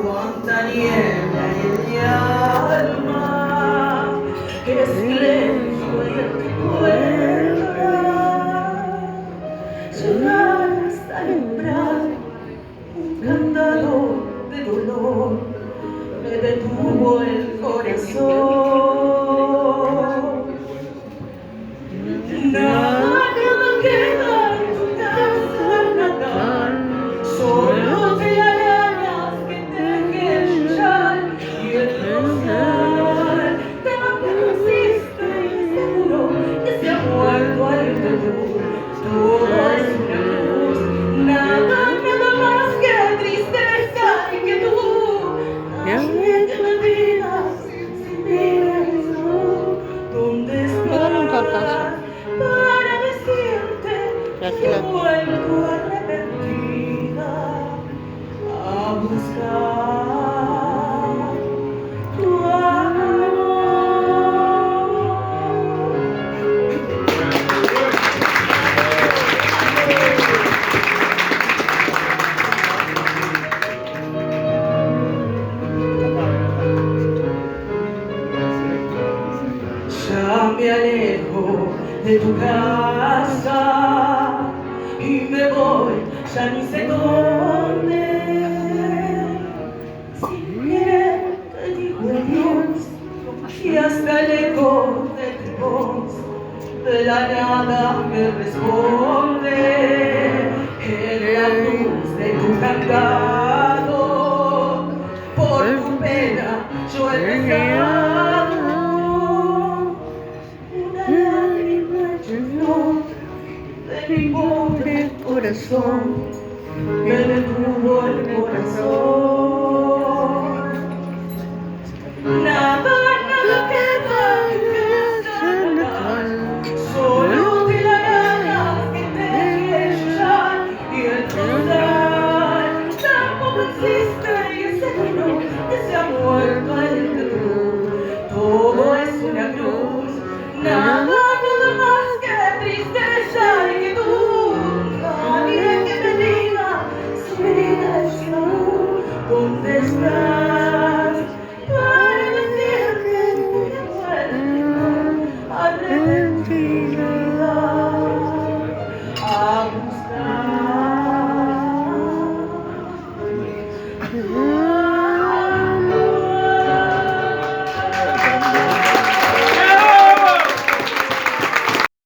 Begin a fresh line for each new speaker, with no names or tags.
cuánta niebla hay en mi alma, que es silencio y el que pueda llegar hasta el umbral. Un candado de dolor me detuvo el corazón. Nada queda en tu casa natal, solo telarañas que tejen chal y el rosal. También existe y seguro que se ha muerto al interior. Todo es una cruz, nada más que tristeza y que tú también te me digas si miras dónde estás. Para decirte que he vuelto arrepentida a buscar tu amor. Ya me alejo de tu casa y me voy, ya ni sé dónde. Sin querer te digo adiós y hasta el eco de tu voz de la nada me responde. En la luz de tu candado, por tu pena yo he rezado. De mi pobre corazón, me detuvo el corazón. Nada queda en casa natal, solo telarañas que tejen chal y el rosal. Tampoco existe y es seguro que se ha muerto el terror. Todo es una cruz, nada